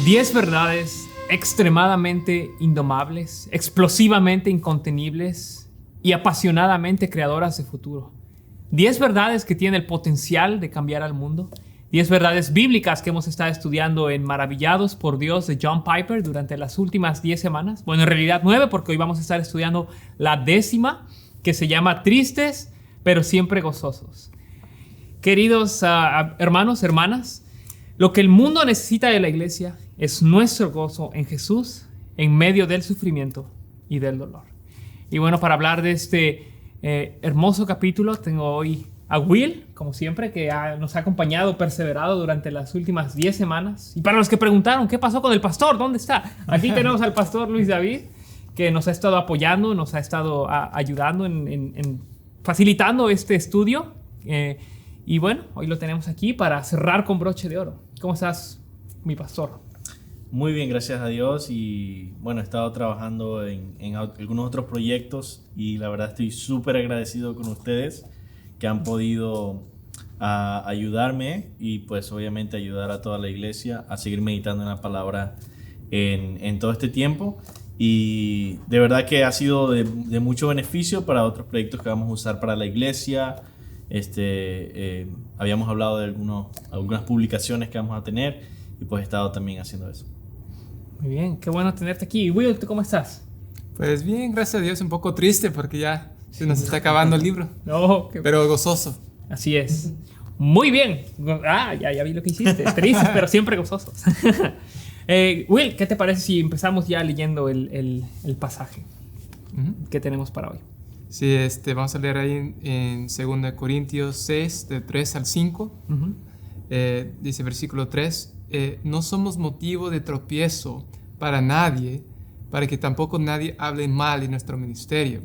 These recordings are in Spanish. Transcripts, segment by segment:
10 verdades extremadamente indomables, explosivamente incontenibles y apasionadamente creadoras de futuro. 10 verdades que tienen el potencial de cambiar al mundo. 10 verdades bíblicas que hemos estado estudiando en Maravillados por Dios de John Piper durante las últimas 10 semanas. Bueno, en realidad 9, porque hoy vamos a estar estudiando la 10ª, que se llama Tristes, pero siempre gozosos. Queridos hermanos, hermanas, lo que el mundo necesita de la iglesia es nuestro gozo en Jesús en medio del sufrimiento y del dolor. Y bueno, para hablar de este hermoso capítulo, tengo hoy a Will, como siempre, que nos ha acompañado, perseverado durante las últimas 10 semanas. Y para los que preguntaron, ¿qué pasó con el pastor? ¿Dónde está? Aquí tenemos al pastor Luis David, que nos ha estado apoyando, nos ha estado ayudando en facilitando este estudio. Y bueno, hoy lo tenemos aquí para cerrar con broche de oro. ¿Cómo estás, mi pastor? Muy bien, gracias a Dios. Y bueno, he estado trabajando en algunos otros proyectos y la verdad estoy súper agradecido con ustedes que han podido ayudarme y pues obviamente ayudar a toda la iglesia a seguir meditando en la palabra en todo este tiempo. Y de verdad que ha sido de mucho beneficio para otros proyectos que vamos a usar para la iglesia. Habíamos hablado de algunas publicaciones que vamos a tener y pues he estado también haciendo eso. Muy bien, qué bueno tenerte aquí. Will, ¿tú cómo estás? Pues bien, gracias a Dios, un poco triste porque ya se nos está acabando el libro. No, pero gozoso. Así es. Muy bien. Ya vi lo que hiciste. Tristes, pero siempre gozosos. Will, ¿qué te parece si empezamos ya leyendo el pasaje que tenemos para hoy? Sí, vamos a leer ahí en 2 Corintios 6, de 3 al 5. Dice versículo 3, no somos motivo de tropiezo para nadie, para que tampoco nadie hable mal de nuestro ministerio.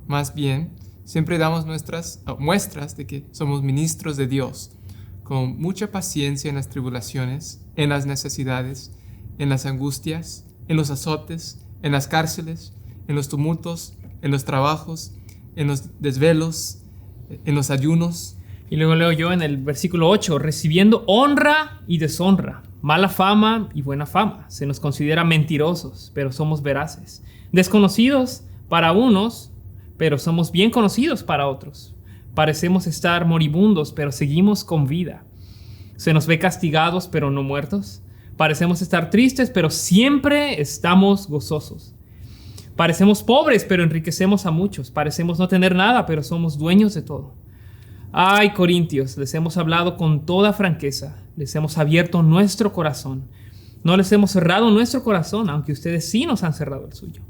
Más bien, siempre damos muestras de que somos ministros de Dios, con mucha paciencia en las tribulaciones, en las necesidades, en las angustias, en los azotes, en las cárceles, en los tumultos, en los trabajos, en los desvelos, en los ayunos. Y luego leo yo en el versículo 8, recibiendo honra y deshonra, mala fama y buena fama. Se nos considera mentirosos, pero somos veraces. Desconocidos para unos, pero somos bien conocidos para otros. Parecemos estar moribundos, pero seguimos con vida. Se nos ve castigados, pero no muertos. Parecemos estar tristes, pero siempre estamos gozosos. Parecemos pobres, pero enriquecemos a muchos. Parecemos no tener nada, pero somos dueños de todo. Ay, Corintios, les hemos hablado con toda franqueza. Les hemos abierto nuestro corazón. No les hemos cerrado nuestro corazón, aunque ustedes sí nos han cerrado el suyo.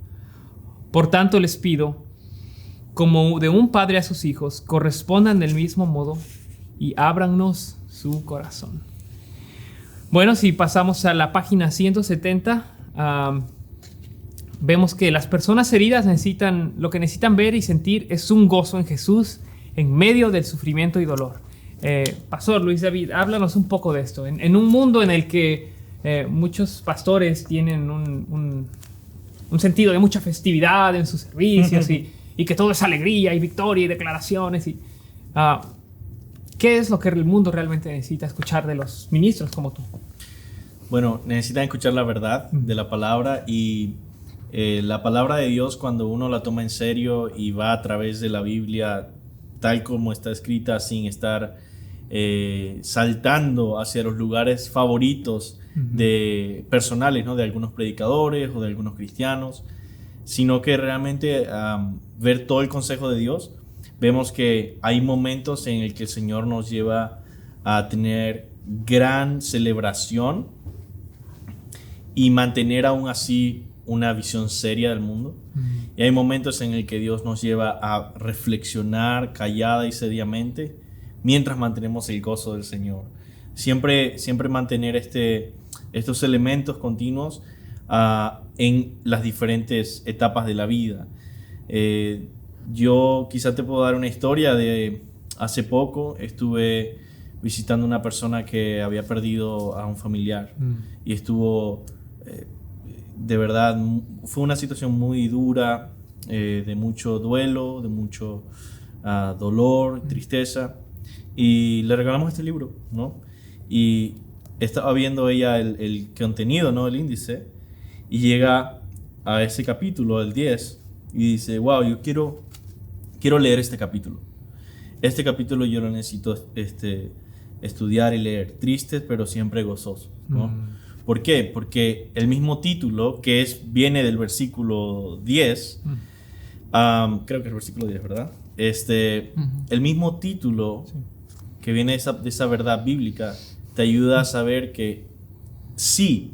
Por tanto, les pido, como de un padre a sus hijos, correspondan del mismo modo y ábrannos su corazón. Bueno, si pasamos a la página 170, vemos que las personas heridas lo que necesitan ver y sentir es un gozo en Jesús en medio del sufrimiento y dolor. Pastor Luis David, háblanos un poco de esto. En un mundo en el que muchos pastores tienen un sentido de mucha festividad en sus servicios y que todo es alegría y victoria y declaraciones. ¿Qué es lo que el mundo realmente necesita escuchar de los ministros como tú? Bueno, necesitan escuchar la verdad de la palabra y la palabra de Dios, cuando uno la toma en serio y va a través de la Biblia tal como está escrita, sin estar saltando hacia los lugares favoritos personales, ¿no? De algunos predicadores o de algunos cristianos, sino que realmente ver todo el consejo de Dios. Vemos que hay momentos en el que el Señor nos lleva a tener gran celebración y mantener aún así una visión seria del mundo. Y hay momentos en el que Dios nos lleva a reflexionar callada y seriamente mientras mantenemos el gozo del Señor. Siempre mantener estos elementos continuos en las diferentes etapas de la vida. Yo quizá te puedo dar una historia de hace poco. Estuve visitando a una persona que había perdido a un familiar y estuvo... de verdad, fue una situación muy dura, de mucho duelo, de mucho dolor, tristeza. Y le regalamos este libro, ¿no? Y estaba viendo ella el contenido, ¿no? El índice, y llega a ese capítulo, el 10, y dice, wow, yo quiero leer este capítulo. Este capítulo yo lo necesito estudiar y leer. Tristes, pero siempre gozosos, ¿no? ¿Por qué? Porque el mismo título, que viene del versículo 10, creo que es el versículo 10, ¿verdad? El mismo título que viene de esa verdad bíblica te ayuda a saber que sí,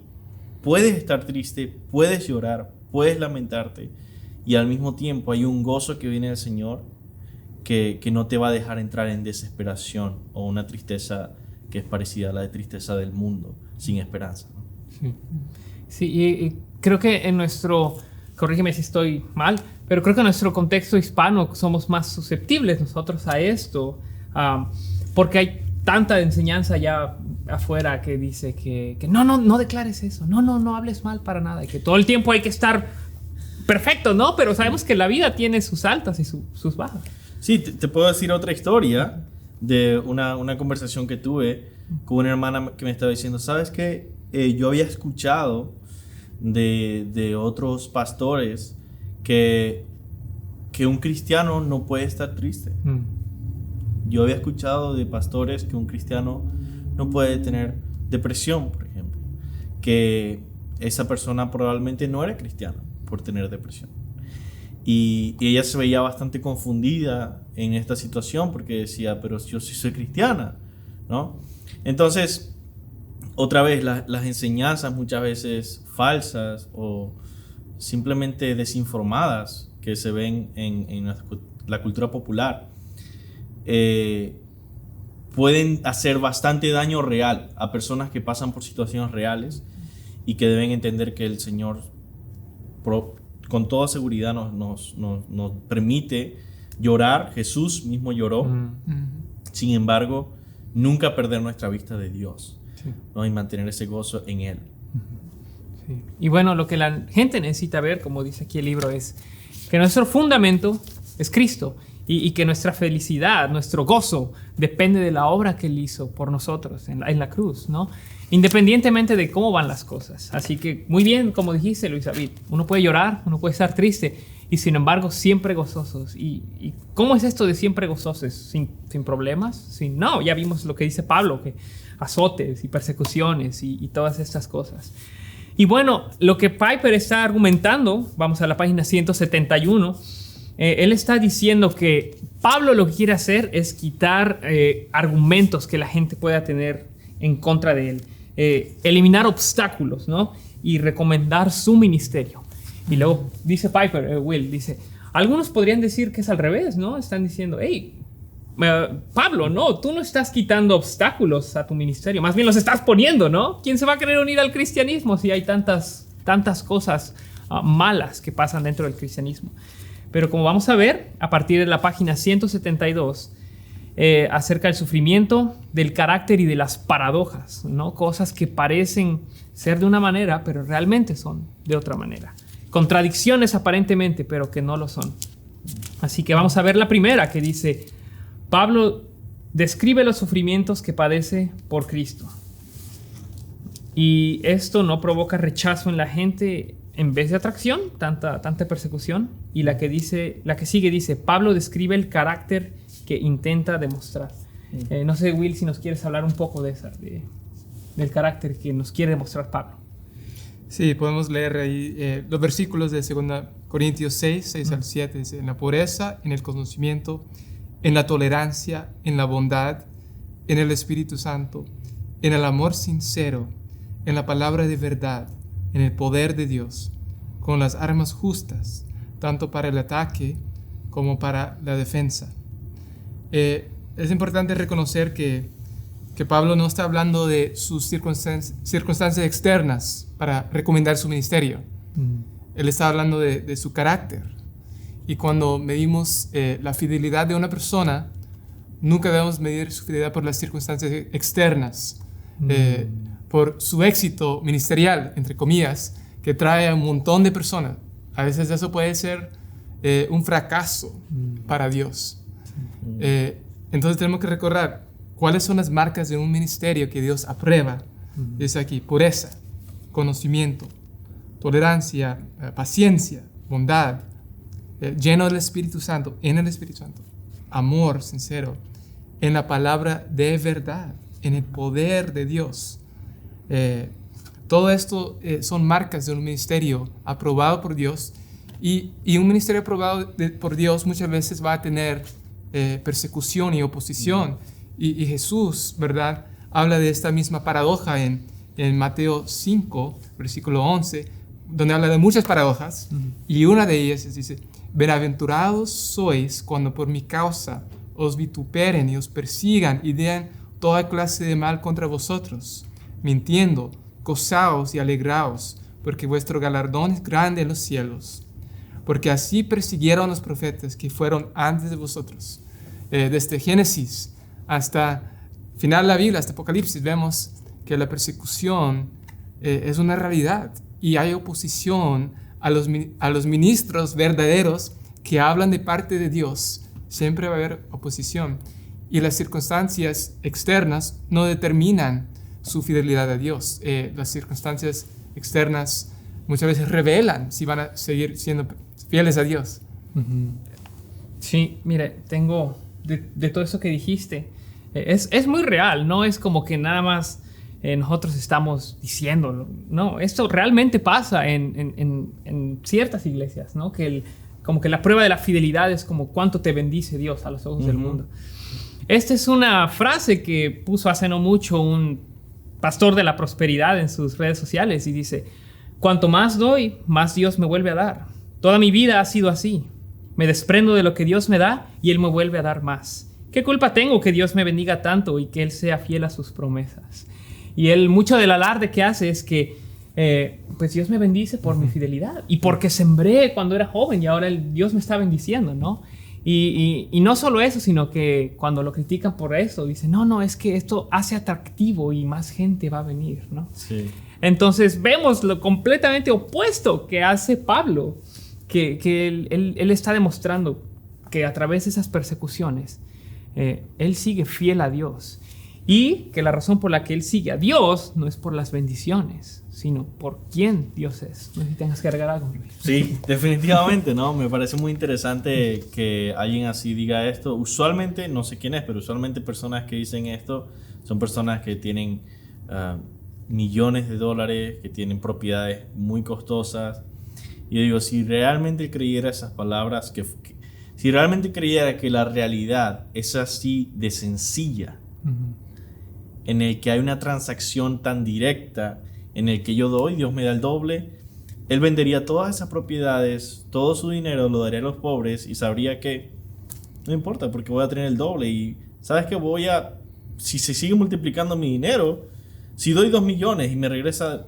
puedes estar triste, puedes llorar, puedes lamentarte, y al mismo tiempo hay un gozo que viene del Señor que no te va a dejar entrar en desesperación o una tristeza que es parecida a la de tristeza del mundo, sin esperanza, ¿no? Sí, y creo que en nuestro, corrígeme si estoy mal, pero creo que en nuestro contexto hispano somos más susceptibles nosotros a esto, porque hay tanta enseñanza ya afuera que dice que no declares eso, no hables mal para nada, y que todo el tiempo hay que estar perfecto, ¿no? Pero sabemos que la vida tiene sus altas y sus bajas. Sí, te puedo decir otra historia de una conversación que tuve con una hermana que me estaba diciendo, ¿sabes qué? Yo había escuchado de otros pastores que un cristiano no puede estar triste. Yo había escuchado de pastores que un cristiano no puede tener depresión, por ejemplo, que esa persona probablemente no era cristiana por tener depresión. Y ella se veía bastante confundida en esta situación porque decía, pero yo sí soy cristiana, ¿no? Entonces, otra vez, las enseñanzas muchas veces falsas o simplemente desinformadas que se ven en la cultura popular pueden hacer bastante daño real a personas que pasan por situaciones reales y que deben entender que el Señor con toda seguridad nos permite llorar. Jesús mismo lloró. Sin embargo, nunca perder nuestra vista de Dios, ¿no? Y mantener ese gozo en Él. Sí. Y bueno, lo que la gente necesita ver, como dice aquí el libro, es que nuestro fundamento es Cristo y que nuestra felicidad, nuestro gozo, depende de la obra que Él hizo por nosotros en la cruz, ¿no? Independientemente de cómo van las cosas. Así que muy bien, como dijiste, Luis David, uno puede llorar, uno puede estar triste, y sin embargo siempre gozosos. ¿Y cómo es esto de siempre gozosos? ¿Sin problemas? No, ya vimos lo que dice Pablo, que azotes y persecuciones y todas estas cosas. Y bueno, lo que Piper está argumentando, vamos a la página 171, él está diciendo que Pablo lo que quiere hacer es quitar argumentos que la gente pueda tener en contra de él, eliminar obstáculos, ¿no? Y recomendar su ministerio. Y luego dice Piper, Will, dice, algunos podrían decir que es al revés, ¿no? Están diciendo, hey, Pablo, no, tú no estás quitando obstáculos a tu ministerio, más bien los estás poniendo, ¿no? ¿Quién se va a querer unir al cristianismo si hay tantas cosas malas que pasan dentro del cristianismo? Pero como vamos a ver, a partir de la página 172, acerca del sufrimiento, del carácter y de las paradojas, ¿no? Cosas que parecen ser de una manera, pero realmente son de otra manera. Contradicciones aparentemente, pero que no lo son. Así que vamos a ver la primera, que dice, Pablo describe los sufrimientos que padece por Cristo. Y esto no provoca rechazo en la gente en vez de atracción, tanta persecución. Y la que sigue dice, Pablo describe el carácter que intenta demostrar. No sé, Will, si nos quieres hablar un poco del carácter que nos quiere demostrar Pablo. Sí, podemos leer ahí los versículos de 2 Corintios 6 al 7. Dice, en la pureza, en el conocimiento, en la tolerancia, en la bondad, en el Espíritu Santo, en el amor sincero, en la palabra de verdad, en el poder de Dios, con las armas justas, tanto para el ataque como para la defensa. Es importante reconocer que Pablo no está hablando de sus circunstancias externas para recomendar su ministerio. Él está hablando de su carácter. Y cuando medimos la fidelidad de una persona, nunca debemos medir su fidelidad por las circunstancias externas, por su éxito ministerial, entre comillas, que trae a un montón de personas. A veces eso puede ser un fracaso para Dios. Entonces tenemos que recordar cuáles son las marcas de un ministerio que Dios aprueba Dice aquí, pureza, conocimiento, tolerancia, paciencia, bondad, lleno del Espíritu Santo, en el Espíritu Santo, amor sincero, en la palabra de verdad, en el poder de Dios. Todo esto son marcas de un ministerio aprobado por Dios, y un ministerio aprobado por Dios muchas veces va a tener persecución y oposición. Y Jesús, ¿verdad?, habla de esta misma paradoja en Mateo 5, versículo 11, donde habla de muchas paradojas, y una de ellas dice: bienaventurados sois cuando por mi causa os vituperen y os persigan y den toda clase de mal contra vosotros, mintiendo. Gozaos y alegraos, porque vuestro galardón es grande en los cielos, porque así persiguieron los profetas que fueron antes de vosotros. Desde Génesis hasta final de la Biblia, hasta Apocalipsis, vemos que la persecución es una realidad, y hay oposición a los ministros verdaderos que hablan de parte de Dios. Siempre va a haber oposición, y las circunstancias externas no determinan su fidelidad a Dios. Las circunstancias externas muchas veces revelan si van a seguir siendo fieles a Dios. Sí, mire, tengo de todo eso que dijiste, es muy real, no es como que nada más nosotros estamos diciéndolo. No, esto realmente pasa en ciertas iglesias, ¿no? Como que la prueba de la fidelidad es como cuánto te bendice Dios a los ojos del mundo. Esta es una frase que puso hace no mucho un pastor de la prosperidad en sus redes sociales, y dice: cuanto más doy, más Dios me vuelve a dar. Toda mi vida ha sido así. Me desprendo de lo que Dios me da y Él me vuelve a dar más. ¿Qué culpa tengo que Dios me bendiga tanto y que Él sea fiel a sus promesas? Y mucho del alarde que hace es que pues Dios me bendice por mi fidelidad y porque sembré cuando era joven, y ahora Dios me está bendiciendo, ¿no? Y no solo eso, sino que cuando lo critican por eso, dicen: no, es que esto hace atractivo y más gente va a venir, ¿no? Sí. Entonces vemos lo completamente opuesto que hace Pablo, que él está demostrando que a través de esas persecuciones él sigue fiel a Dios, y que la razón por la que él sigue a Dios no es por las bendiciones, sino por quién Dios es. No sé si tengas que agregar algo, Luis. Sí, definitivamente, ¿no? Me parece muy interesante que alguien así diga esto. Usualmente, no sé quién es, pero usualmente personas que dicen esto son personas que tienen millones de dólares, que tienen propiedades muy costosas. Y yo digo, si realmente creyera esas palabras, si realmente creyera que la realidad es así de sencilla, en el que hay una transacción tan directa, en el que yo doy, Dios me da el doble, Él vendería todas esas propiedades, todo su dinero lo daría a los pobres, y sabría que no importa porque voy a tener el doble. Y sabes que si se sigue multiplicando mi dinero, si doy 2 millones y me regresa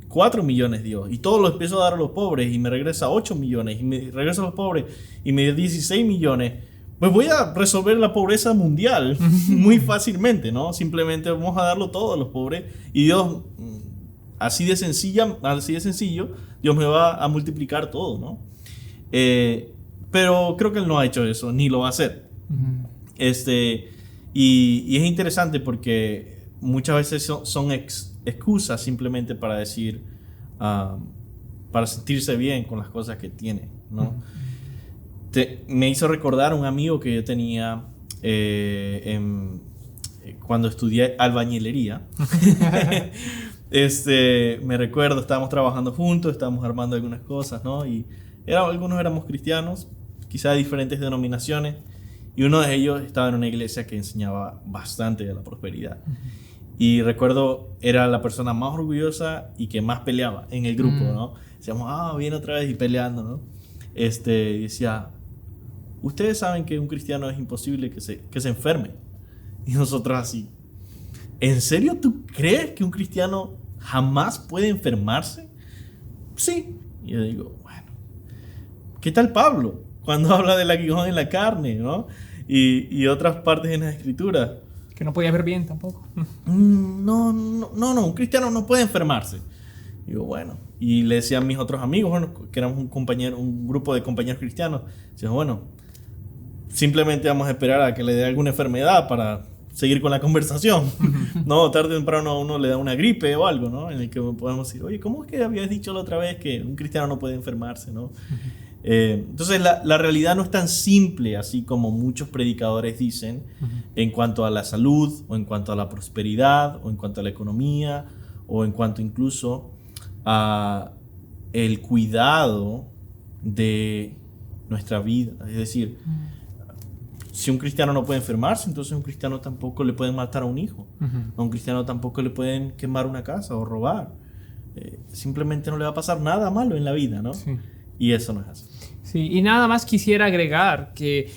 4 millones Dios, y todo lo empiezo a dar a los pobres y me regresa 8 millones y me regresa a los pobres y me da 16 millones, pues voy a resolver la pobreza mundial muy fácilmente, ¿no? Simplemente vamos a darlo todo a los pobres, y Dios, así de sencillo, Dios me va a multiplicar todo, ¿no? Pero creo que Él no ha hecho eso, ni lo va a hacer. Y es interesante porque muchas veces son excusas simplemente para decir, para sentirse bien con las cosas que tiene, ¿no? Me hizo recordar un amigo que yo tenía cuando estudié albañilería. Me recuerdo, estábamos trabajando juntos, estábamos armando algunas cosas, ¿no? Y algunos éramos cristianos, quizás de diferentes denominaciones, y uno de ellos estaba en una iglesia que enseñaba bastante de la prosperidad. Y recuerdo, era la persona más orgullosa y que más peleaba en el grupo, ¿no? Decíamos, viene otra vez y peleando, ¿no? Decía, ustedes saben que un cristiano es imposible que se enferme. Y nosotros así, ¿en serio tú crees que un cristiano jamás puede enfermarse? Sí. Y yo digo, bueno, ¿qué tal Pablo? Cuando habla del aguijón en la carne, ¿no? Y otras partes en las escrituras. Que no podía ver bien tampoco. No, un cristiano no puede enfermarse. Y digo, bueno. Y le decía a mis otros amigos, bueno, que éramos un grupo de compañeros cristianos, decían, bueno, simplemente vamos a esperar a que le dé alguna enfermedad para seguir con la conversación. No, tarde o temprano a uno le da una gripe o algo, ¿no? En el que podemos decir, oye, ¿cómo es que habías dicho la otra vez que un cristiano no puede enfermarse, ¿no? Entonces la realidad no es tan simple así como muchos predicadores dicen en cuanto a la salud o en cuanto a la prosperidad o en cuanto a la economía o en cuanto incluso a el cuidado de nuestra vida. Es decir, si un cristiano no puede enfermarse, entonces a un cristiano tampoco le pueden matar a un hijo. A un cristiano tampoco le pueden quemar una casa o robar. Simplemente no le va a pasar nada malo en la vida, ¿no? Sí. Y eso no es así. Sí, y nada más quisiera agregar que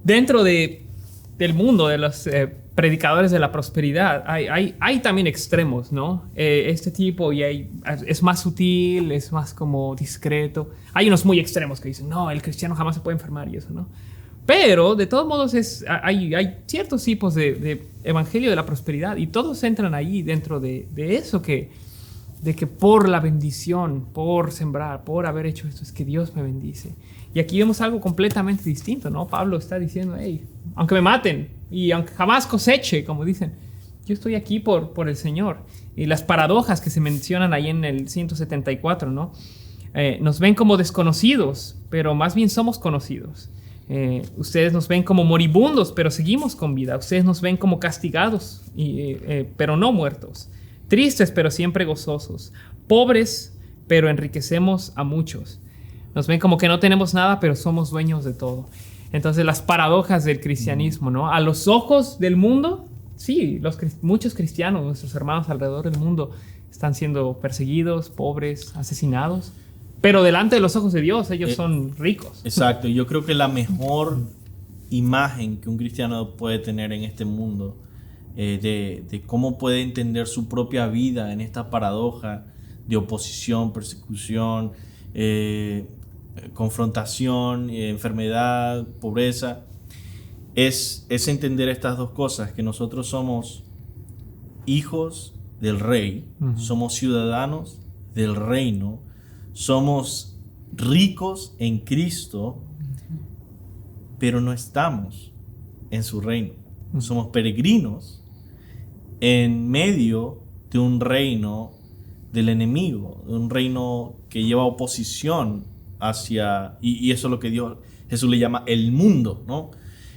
dentro del mundo de los predicadores de la prosperidad hay también extremos, ¿no? Este tipo es más sutil, es más como discreto. Hay unos muy extremos que dicen, no, el cristiano jamás se puede enfermar y eso, ¿no? Pero de todos modos hay ciertos tipos de evangelio de la prosperidad y todos entran ahí dentro de eso de que por la bendición, por sembrar, por haber hecho esto, es que Dios me bendice. Y aquí vemos algo completamente distinto, ¿no? Pablo está diciendo, hey, aunque me maten y aunque jamás coseche, como dicen, yo estoy aquí por el Señor. Y las paradojas que se mencionan ahí en el 174, ¿no? Nos ven como desconocidos, pero más bien somos conocidos. Ustedes nos ven como moribundos, pero seguimos con vida. Ustedes nos ven como castigados, pero no muertos. Tristes, pero siempre gozosos. Pobres, pero enriquecemos a muchos. Nos ven como que no tenemos nada, pero somos dueños de todo. Entonces, las paradojas del cristianismo, ¿no? A los ojos del mundo, sí, muchos cristianos, nuestros hermanos alrededor del mundo, están siendo perseguidos, pobres, asesinados. Pero delante de los ojos de Dios, ellos son ricos. Exacto. Yo creo que la mejor imagen que un cristiano puede tener en este mundo de cómo puede entender su propia vida en esta paradoja de oposición, persecución, confrontación, enfermedad, pobreza, es entender estas dos cosas, que nosotros somos hijos del Rey, somos ciudadanos del reino, somos ricos en Cristo, pero no estamos en su reino. Somos peregrinos en medio de un reino del enemigo, de un reino que lleva oposición hacia, y eso es lo que Jesús le llama el mundo, ¿no?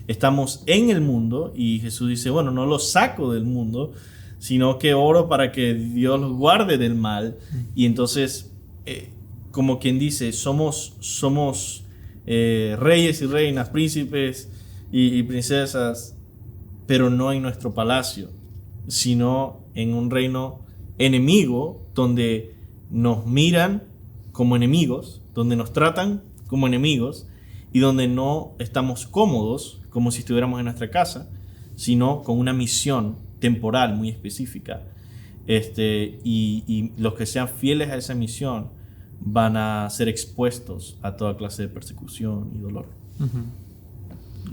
Estamos en el mundo y Jesús dice, bueno, no los saco del mundo, sino que oro para que Dios los guarde del mal. Y entonces, como quien dice, somos reyes y reinas, príncipes y princesas, pero no en nuestro palacio, sino en un reino enemigo donde nos miran como enemigos, donde nos tratan como enemigos y donde no estamos cómodos como si estuviéramos en nuestra casa, sino con una misión temporal muy específica. Y los que sean fieles a esa misión van a ser expuestos a toda clase de persecución y dolor.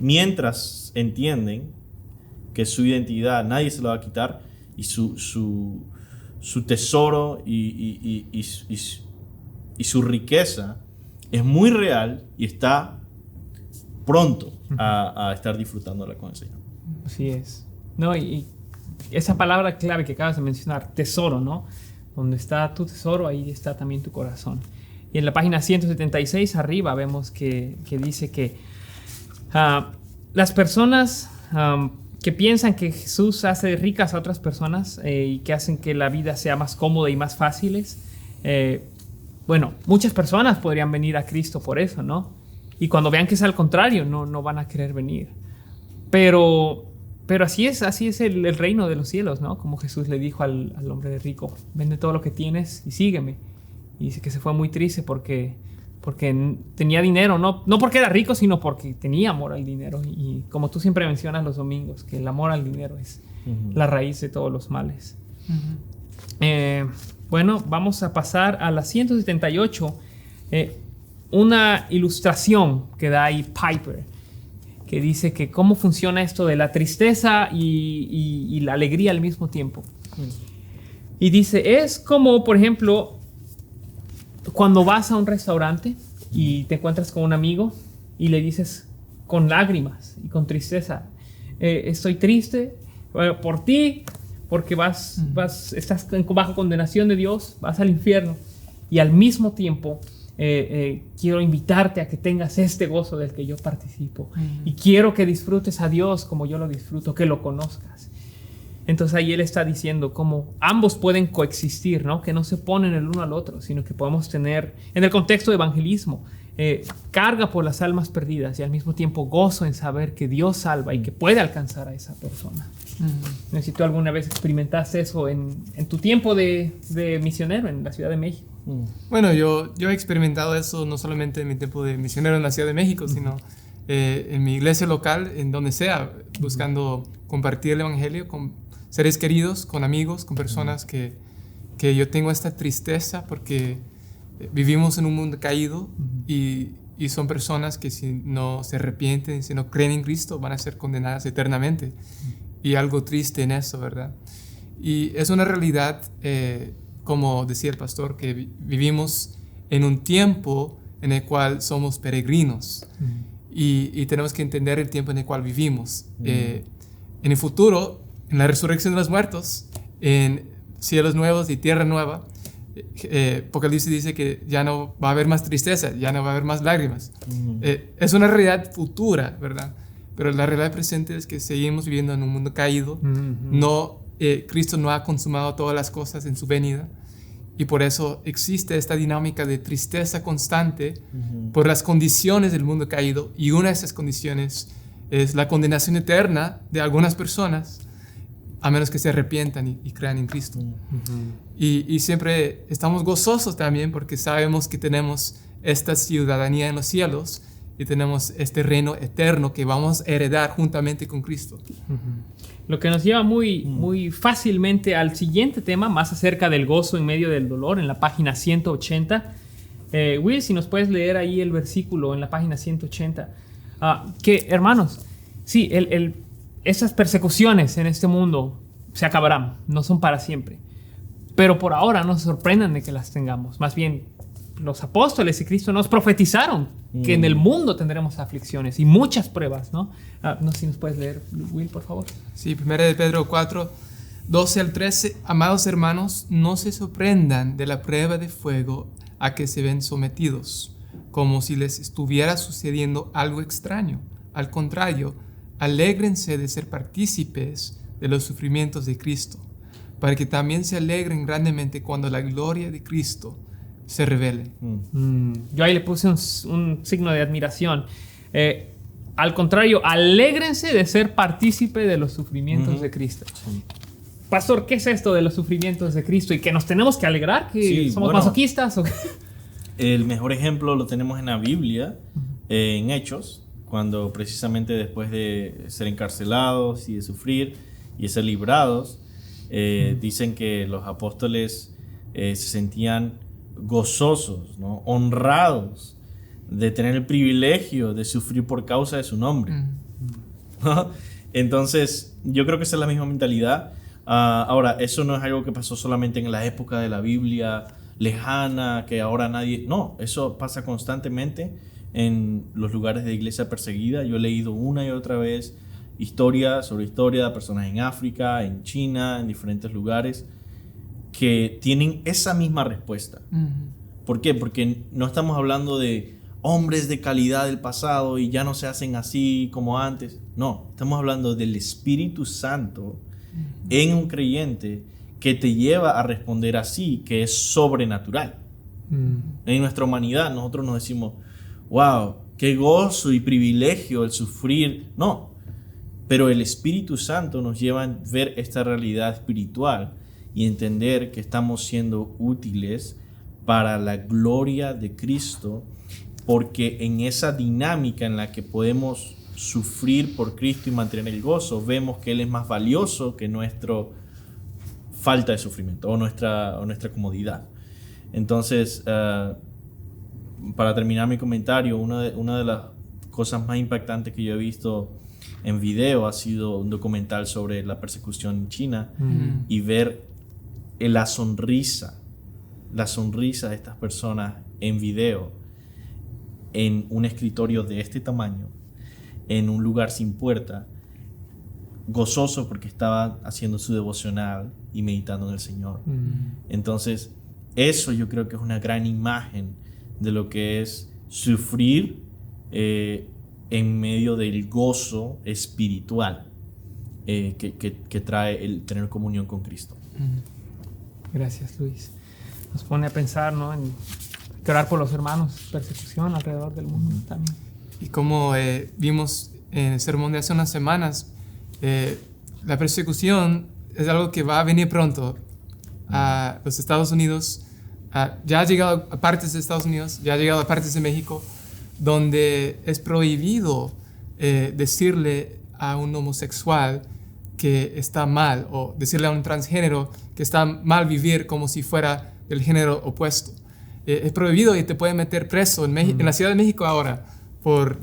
Mientras entienden que su identidad nadie se la va a quitar y su tesoro y su riqueza es muy real y está pronto a estar disfrutándola con el Señor. Así es. No, y esa palabra clave que acabas de mencionar, tesoro, ¿no? Donde está tu tesoro, ahí está también tu corazón. Y en la página 176 arriba vemos que dice que las personas que piensan que Jesús hace ricas a otras personas y que hacen que la vida sea más cómoda y más fáciles, bueno, muchas personas podrían venir a Cristo por eso, ¿no? Y cuando vean que es al contrario, no van a querer venir. Pero así es el reino de los cielos, ¿no? Como Jesús le dijo al hombre rico, vende todo lo que tienes y sígueme. Y dice que se fue muy triste porque tenía dinero, no porque era rico, sino porque tenía amor al dinero. Y como tú siempre mencionas los domingos, que el amor al dinero es la raíz de todos los males. Bueno, vamos a pasar a la 178, una ilustración que da ahí Piper, que dice que cómo funciona esto de la tristeza y la alegría al mismo tiempo. Y dice, es como, por ejemplo, cuando vas a un restaurante y te encuentras con un amigo y le dices con lágrimas y con tristeza, estoy triste por ti, porque estás bajo condenación de Dios, vas al infierno. Y al mismo tiempo quiero invitarte a que tengas este gozo del que yo participo. Y quiero que disfrutes a Dios como yo lo disfruto, que lo conozcas. Entonces ahí él está diciendo cómo ambos pueden coexistir, ¿no? Que no se ponen el uno al otro, sino que podemos tener, en el contexto de evangelismo, carga por las almas perdidas y al mismo tiempo gozo en saber que Dios salva y que puede alcanzar a esa persona. No sé si tú alguna vez experimentaste eso en tu tiempo de misionero en la Ciudad de México. Bueno, yo he experimentado eso no solamente en mi tiempo de misionero en la Ciudad de México, sino en mi iglesia local, en donde sea, buscando compartir el evangelio con seres queridos, con amigos, con personas que yo tengo esta tristeza porque vivimos en un mundo caído y son personas que si no se arrepienten, si no creen en Cristo, van a ser condenadas eternamente. Y algo triste en eso, ¿verdad? Y es una realidad, como decía el pastor, que vivimos en un tiempo en el cual somos peregrinos y tenemos que entender el tiempo en el cual vivimos. En el futuro, en la resurrección de los muertos, en cielos nuevos y tierra nueva, Apocalipsis dice que ya no va a haber más tristeza, ya no va a haber más lágrimas. Es una realidad futura, ¿verdad? Pero la realidad presente es que seguimos viviendo en un mundo caído. Cristo no ha consumado todas las cosas en su venida. Y por eso existe esta dinámica de tristeza constante por las condiciones del mundo caído. Y una de esas condiciones es la condenación eterna de algunas personas, a menos que se arrepientan y crean en Cristo. Y siempre estamos gozosos también porque sabemos que tenemos esta ciudadanía en los cielos y tenemos este reino eterno que vamos a heredar juntamente con Cristo. Lo que nos lleva muy fácilmente al siguiente tema, más acerca del gozo en medio del dolor, en la página 180. Will, si nos puedes leer ahí el versículo en la página 180. Que, hermanos, sí, esas persecuciones en este mundo se acabarán, no son para siempre. Pero por ahora no se sorprendan de que las tengamos. Más bien, los apóstoles y Cristo nos profetizaron que en el mundo tendremos aflicciones y muchas pruebas, ¿no? No sé si nos puedes leer, Will, por favor. Sí, 1 Pedro 4, 12 al 13. Amados hermanos, no se sorprendan de la prueba de fuego a que se ven sometidos, como si les estuviera sucediendo algo extraño. Al contrario, alégrense de ser partícipes de los sufrimientos de Cristo, para que también se alegren grandemente cuando la gloria de Cristo se revele. Yo ahí le puse un signo de admiración. Al contrario, alégrense de ser partícipe de los sufrimientos de Cristo. Pastor, ¿qué es esto de los sufrimientos de Cristo? ¿Y que nos tenemos que alegrar? ¿Que somos masoquistas? El mejor ejemplo lo tenemos en la Biblia, en Hechos, cuando precisamente después de ser encarcelados y de sufrir y de ser librados, dicen que los apóstoles se sentían gozosos, ¿no? Honrados de tener el privilegio de sufrir por causa de su nombre. ¿No? Entonces, yo creo que esa es la misma mentalidad. Ahora, eso no es algo que pasó solamente en la época de la Biblia lejana, que ahora nadie... No, eso pasa constantemente en los lugares de iglesia perseguida. Yo he leído una y otra vez historia sobre historia de personas en África, en China, en diferentes lugares, que tienen esa misma respuesta. ¿Por qué? Porque no estamos hablando de hombres de calidad del pasado y ya no se hacen así como antes. No, estamos hablando del Espíritu Santo en un creyente que te lleva a responder así, que es sobrenatural. En nuestra humanidad nosotros nos decimos, wow, qué gozo y privilegio el sufrir. No, pero el Espíritu Santo nos lleva a ver esta realidad espiritual y entender que estamos siendo útiles para la gloria de Cristo, porque en esa dinámica en la que podemos sufrir por Cristo y mantener el gozo, vemos que Él es más valioso que nuestra falta de sufrimiento o nuestra comodidad. Entonces, para terminar mi comentario, una de las cosas más impactantes que yo he visto en video ha sido un documental sobre la persecución en China y ver la sonrisa de estas personas en video, en un escritorio de este tamaño, en un lugar sin puerta, gozoso porque estaba haciendo su devocional y meditando en el Señor. Entonces, eso yo creo que es una gran imagen de lo que es sufrir en medio del gozo espiritual que trae el tener comunión con Cristo. Gracias, Luis. Nos pone a pensar, ¿no?, en orar por los hermanos, persecución alrededor del mundo también. Y como vimos en el sermón de hace unas semanas, la persecución es algo que va a venir pronto a los Estados Unidos. Ya ha llegado a partes de Estados Unidos, ya ha llegado a partes de México, donde es prohibido decirle a un homosexual que está mal, o decirle a un transgénero que está mal vivir como si fuera del género opuesto. Es prohibido y te pueden meter preso en la Ciudad de México ahora por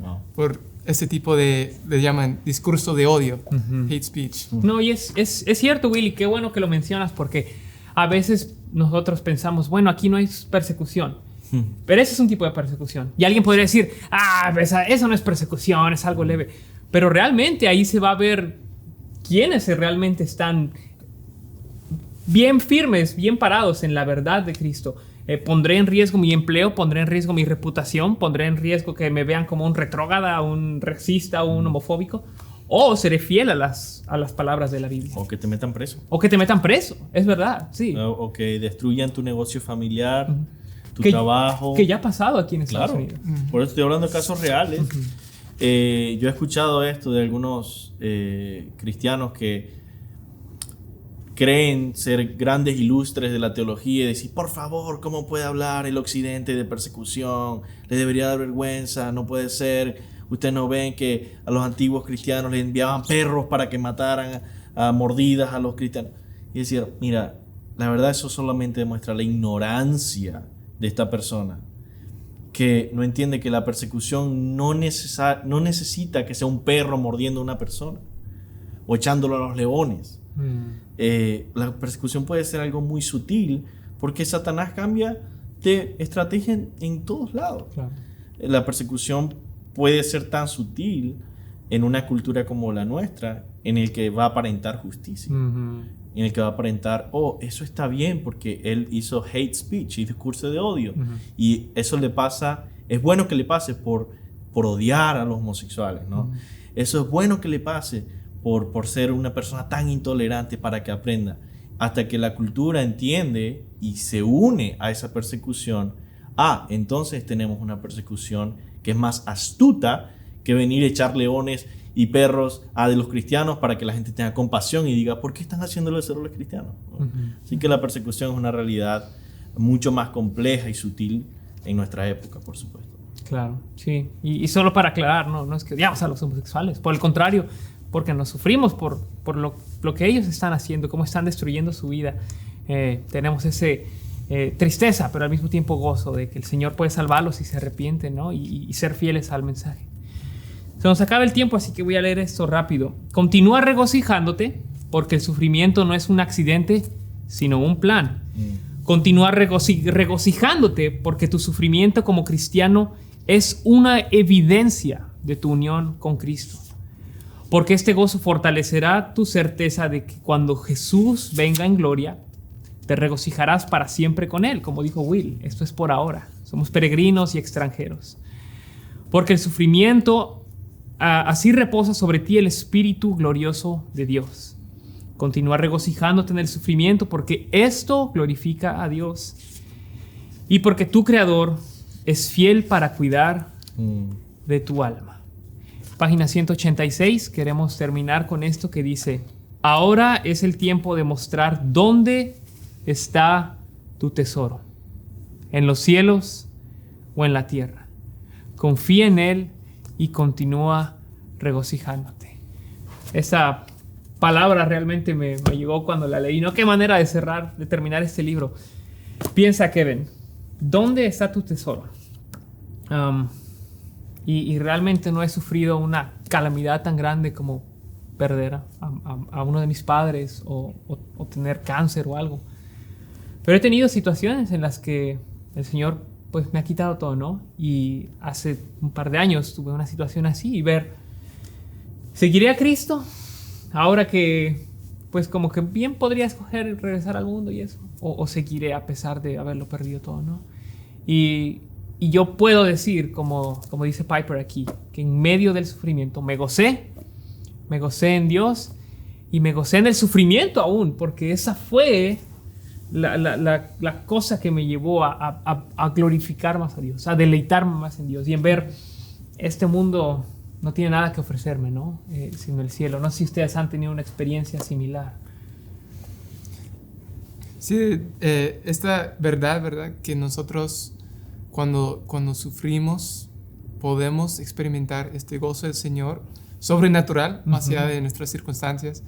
ese tipo de, le llaman discurso de odio, hate speech. No, y es cierto, Willy, qué bueno que lo mencionas, porque a veces nosotros pensamos, bueno, aquí no hay persecución, pero ese es un tipo de persecución. Y alguien podría decir, eso no es persecución, es algo leve. Pero realmente ahí se va a ver quiénes realmente están bien firmes, bien parados en la verdad de Cristo. Pondré en riesgo mi empleo, pondré en riesgo mi reputación, pondré en riesgo que me vean como un retrógrada, un racista, un homofóbico, o seré fiel a las palabras de la Biblia. O que te metan preso. O que te metan preso, es verdad, sí. O que destruyan tu negocio familiar, tu trabajo. Que ya ha pasado aquí en Estados Unidos. Por eso estoy hablando de casos reales. Yo he escuchado esto de algunos cristianos que creen ser grandes ilustres de la teología y decir, por favor, ¿cómo puede hablar el occidente de persecución? Le debería dar vergüenza, no puede ser. Ustedes no ven que a los antiguos cristianos les enviaban perros para que mataran a mordidas a los cristianos. Y decir, mira, la verdad eso solamente demuestra la ignorancia de esta persona, que no entiende que la persecución no necesita que sea un perro mordiendo a una persona o echándolo a los leones. La persecución puede ser algo muy sutil porque Satanás cambia de estrategia en todos lados. Claro. La persecución puede ser tan sutil en una cultura como la nuestra, en el que va a aparentar justicia, en el que va a aparentar, eso está bien porque él hizo hate speech y discurso de odio, y eso le pasa, es bueno que le pase por odiar a los homosexuales, ¿no? Eso es bueno que le pase por ser una persona tan intolerante, para que aprenda, hasta que la cultura entiende y se une a esa persecución. Entonces tenemos una persecución que es más astuta que venir a echar leones y perros de los cristianos para que la gente tenga compasión y diga, ¿por qué están haciéndolo de ser los cristianos? Así que la persecución es una realidad mucho más compleja y sutil en nuestra época, por supuesto. Claro, sí. Y solo para aclarar, no es que odiamos a los homosexuales, por el contrario, porque nos sufrimos por lo que ellos están haciendo, cómo están destruyendo su vida. Tenemos ese tristeza, pero al mismo tiempo gozo de que el Señor puede salvarlos si se arrepienten, ¿no? Y ser fieles al mensaje. Se nos acaba el tiempo, así que voy a leer esto rápido. Continúa regocijándote, porque el sufrimiento no es un accidente, sino un plan. Continúa regocijándote, porque tu sufrimiento como cristiano es una evidencia de tu unión con Cristo. Porque este gozo fortalecerá tu certeza de que cuando Jesús venga en gloria, te regocijarás para siempre con Él, como dijo Will. Esto es por ahora. Somos peregrinos y extranjeros. Porque el sufrimiento, así reposa sobre ti el Espíritu glorioso de Dios. Continúa regocijándote en el sufrimiento, porque esto glorifica a Dios. Y porque tu Creador es fiel para cuidar de tu alma. Página 186, queremos terminar con esto que dice: ahora es el tiempo de mostrar dónde está tu tesoro, en los cielos o en la tierra. Confía en Él y continúa regocijándote. Esa palabra realmente me llegó cuando la leí. No, qué manera de terminar este libro. Piensa, Kevin, ¿dónde está tu tesoro? Y realmente no he sufrido una calamidad tan grande como perder a uno de mis padres o tener cáncer o algo. Pero he tenido situaciones en las que el Señor pues me ha quitado todo, ¿no? Y hace un par de años tuve una situación así y ver, ¿seguiré a Cristo ahora que, pues como que bien podría escoger regresar al mundo y eso, o seguiré a pesar de haberlo perdido todo, ¿no? Y yo puedo decir, como dice Piper aquí, que en medio del sufrimiento me gocé en Dios y me gocé en el sufrimiento aún, porque esa fue la cosa que me llevó a glorificar más a Dios, a deleitarme más en Dios y en ver este mundo no tiene nada que ofrecerme, ¿no? Sino el cielo. No sé si ustedes han tenido una experiencia similar. Sí, esta verdad que nosotros cuando sufrimos podemos experimentar este gozo del Señor sobrenatural, más allá de nuestras circunstancias,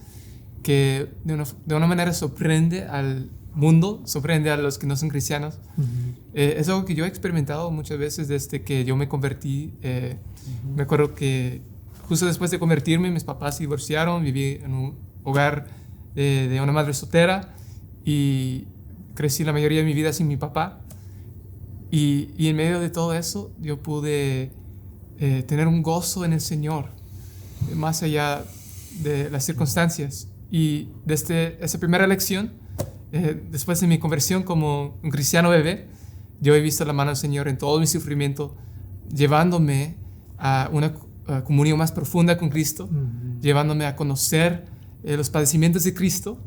que de una manera sorprende al mundo, sorprende a los que no son cristianos. Es algo que yo he experimentado muchas veces desde que yo me convertí. Me acuerdo que justo después de convertirme mis papás se divorciaron, viví en un hogar de una madre soltera y crecí la mayoría de mi vida sin mi papá. Y en medio de todo eso yo pude tener un gozo en el Señor, más allá de las circunstancias. Y desde esa primera lección, después de mi conversión como un cristiano bebé, yo he visto la mano del Señor en todo mi sufrimiento, llevándome a una comunión más profunda con Cristo, llevándome a conocer los padecimientos de Cristo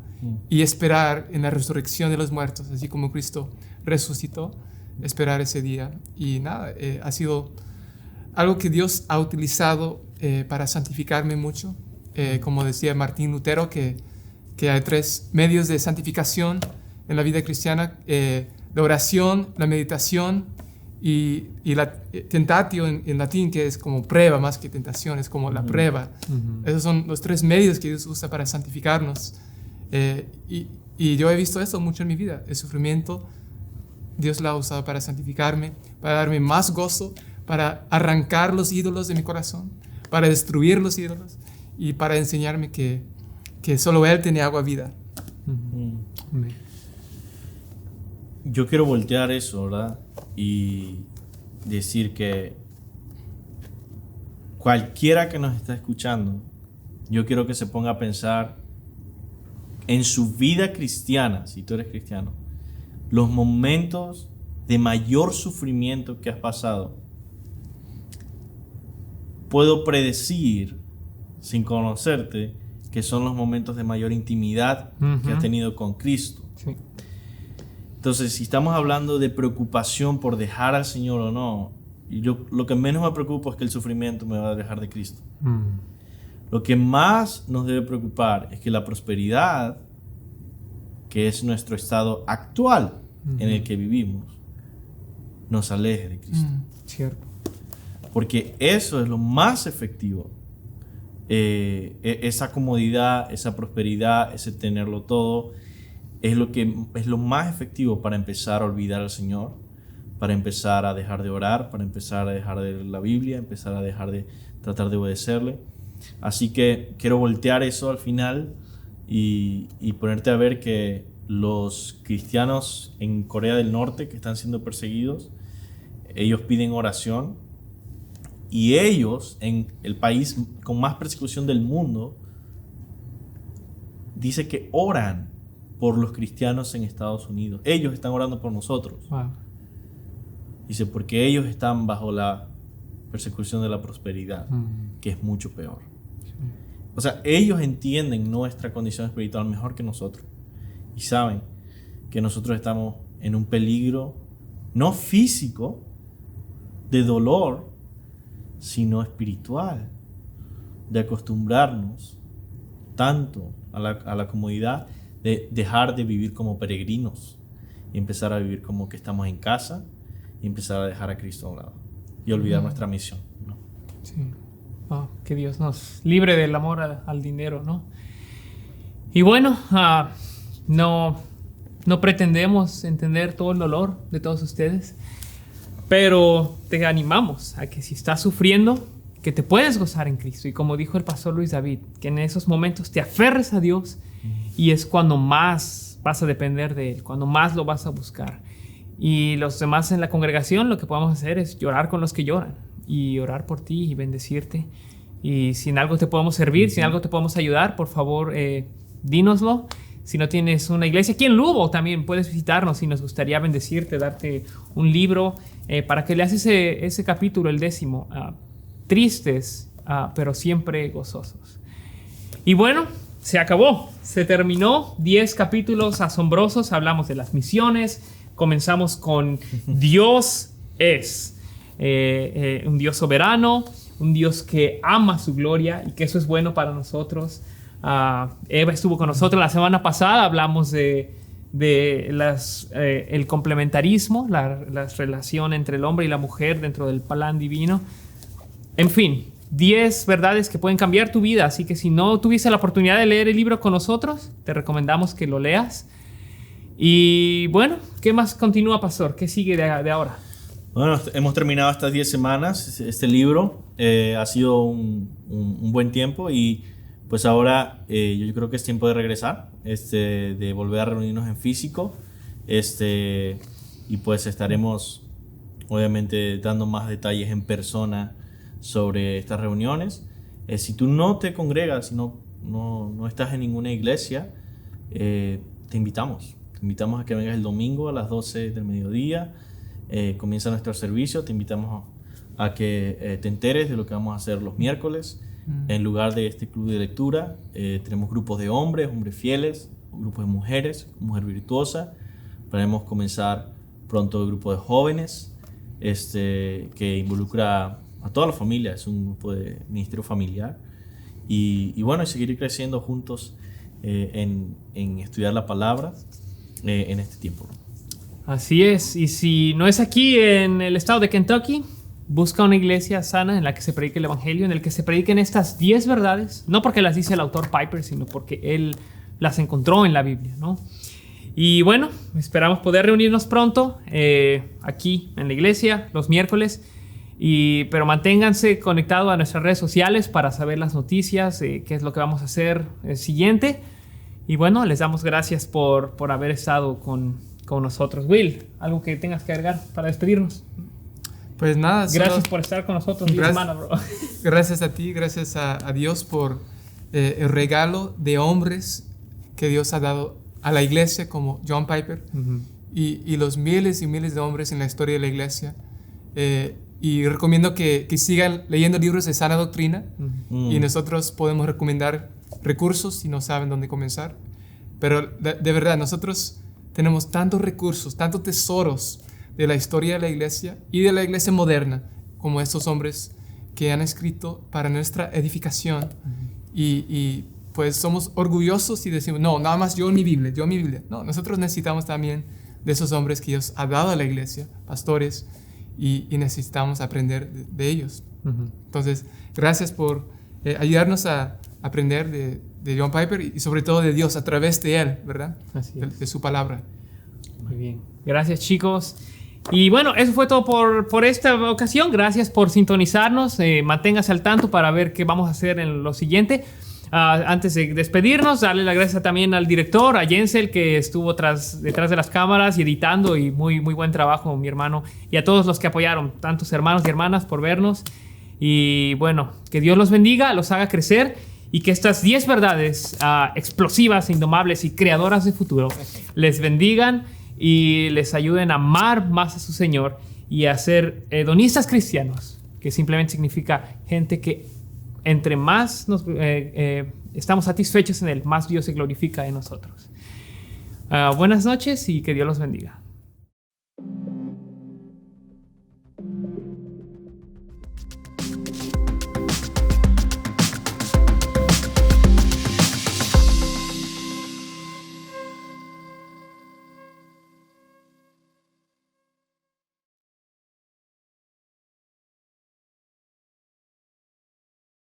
y esperar en la resurrección de los muertos, así como Cristo resucitó, esperar ese día. Y nada, ha sido algo que Dios ha utilizado para santificarme mucho. Como decía Martín Lutero, que hay 3 medios de santificación en la vida cristiana: la oración, la meditación y la tentatio en latín, que es como prueba más que tentación, es como la prueba. Esos son los 3 medios que Dios usa para santificarnos. Y yo he visto esto mucho en mi vida. El sufrimiento, Dios lo ha usado para santificarme, para darme más gozo, para arrancar los ídolos de mi corazón, para destruir los ídolos y para enseñarme que solo Él tiene agua vida. Yo quiero voltear eso, ¿verdad? Y decir que cualquiera que nos está escuchando, yo quiero que se ponga a pensar en su vida cristiana, si tú eres cristiano, los momentos de mayor sufrimiento que has pasado. Puedo predecir, sin conocerte, que son los momentos de mayor intimidad que has tenido con Cristo. Sí. Entonces, si estamos hablando de preocupación por dejar al Señor o no, yo lo que menos me preocupa es que el sufrimiento me va a dejar de Cristo. Lo que más nos debe preocupar es que la prosperidad, que es nuestro estado actual en el que vivimos, nos aleje de Cristo. Cierto. Porque eso es lo más efectivo. Esa comodidad, esa prosperidad, ese tenerlo todo, es lo más efectivo para empezar a olvidar al Señor, para empezar a dejar de orar, para empezar a dejar de leer la Biblia, empezar a dejar de tratar de obedecerle. Así que quiero voltear eso al final y ponerte a ver que los cristianos en Corea del Norte que están siendo perseguidos, ellos piden oración, y ellos, en el país con más persecución del mundo, dice que oran por los cristianos en Estados Unidos. Ellos están orando por nosotros. Wow. Dice, porque ellos están bajo la persecución de la prosperidad, que es mucho peor. O sea, ellos entienden nuestra condición espiritual mejor que nosotros. Y saben que nosotros estamos en un peligro, no físico, de dolor, sino espiritual, de acostumbrarnos tanto a la comodidad, de dejar de vivir como peregrinos y empezar a vivir como que estamos en casa y empezar a dejar a Cristo a un lado y olvidar nuestra misión, ¿no? Sí. Oh, que Dios nos libre del amor al dinero, ¿no? Y bueno, no pretendemos entender todo el dolor de todos ustedes, pero te animamos a que si estás sufriendo, que te puedes gozar en Cristo. Y como dijo el pastor Luis David, que en esos momentos te aferres a Dios y es cuando más vas a depender de Él, cuando más lo vas a buscar. Y los demás en la congregación, lo que podemos hacer es llorar con los que lloran y orar por ti y bendecirte Y si en algo te podemos servir, si en algo te podemos ayudar, por favor, dínoslo. Si no tienes una iglesia aquí en Lugo, también puedes visitarnos y nos gustaría bendecirte, darte un libro para que leas ese capítulo, el 10º. Tristes, pero siempre gozosos. Y bueno, se acabó, se terminó. 10 capítulos asombrosos. Hablamos de las misiones. Comenzamos con Dios es un Dios soberano, un Dios que ama su gloria y que eso es bueno para nosotros. Eva estuvo con nosotros la semana pasada. Hablamos de el complementarismo, la relación entre el hombre y la mujer dentro del plan divino. En fin, 10 verdades que pueden cambiar tu vida. Así que si no tuviste la oportunidad de leer el libro con nosotros, te recomendamos que lo leas. Y bueno, ¿qué más continúa, pastor? ¿Qué sigue de ahora? Bueno, hemos terminado estas 10 semanas. Este libro ha sido un buen tiempo y pues ahora yo creo que es tiempo de regresar, de volver a reunirnos en físico, y pues estaremos obviamente dando más detalles en persona sobre estas reuniones. Si tú no te congregas, si no estás en ninguna iglesia, te invitamos a que vengas el domingo a las 12 del mediodía. Comienza nuestro servicio. Te invitamos a que te enteres de lo que vamos a hacer los miércoles. En lugar de este club de lectura, tenemos grupos de hombres fieles, grupos de mujeres, mujer virtuosa. Podemos comenzar pronto el grupo de jóvenes, que involucra a toda la familia. Es un grupo de ministerio familiar. Y bueno, seguir creciendo juntos en estudiar la palabra en este tiempo. Así es. Y si no es aquí en el estado de Kentucky, busca una iglesia sana en la que se predique el evangelio, en el que se prediquen estas 10 verdades, no porque las dice el autor Piper, sino porque él las encontró en la Biblia, ¿no? Y bueno, esperamos poder reunirnos pronto aquí en la iglesia los miércoles, pero manténganse conectados a nuestras redes sociales para saber las noticias, qué es lo que vamos a hacer siguiente. Y bueno, les damos gracias por haber estado con nosotros. Will, ¿algo que tengas que agregar para despedirnos? Pues nada. Gracias por estar con nosotros. Gracias a ti, gracias a Dios por el regalo de hombres que Dios ha dado a la iglesia como John Piper, y los miles y miles de hombres en la historia de la iglesia. Y recomiendo que sigan leyendo libros de sana doctrina, y nosotros podemos recomendar recursos si no saben dónde comenzar. Pero de verdad, nosotros tenemos tantos recursos, tantos tesoros de la historia de la iglesia y de la iglesia moderna, como estos hombres que han escrito para nuestra edificación. Y pues somos orgullosos y decimos, no, nada más yo mi Biblia. No, nosotros necesitamos también de esos hombres que Dios ha dado a la iglesia, pastores, y necesitamos aprender de ellos. Entonces, gracias por ayudarnos a aprender de John Piper y sobre todo de Dios a través de él, ¿verdad? De su palabra. Muy bien. Gracias, chicos. Y bueno, eso fue todo por esta ocasión. Gracias por sintonizarnos. Manténgase al tanto para ver qué vamos a hacer en lo siguiente. Antes de despedirnos, darle las gracias también al director, a Jensel, que estuvo detrás de las cámaras y editando, y muy, muy buen trabajo, mi hermano. Y a todos los que apoyaron, tantos hermanos y hermanas, por vernos. Y bueno, que Dios los bendiga, los haga crecer, y que estas 10 verdades explosivas, indomables y creadoras de futuro les bendigan y les ayuden a amar más a su Señor y a ser hedonistas cristianos, que simplemente significa gente que entre más estamos satisfechos en Él, más Dios se glorifica en nosotros. Buenas noches y que Dios los bendiga.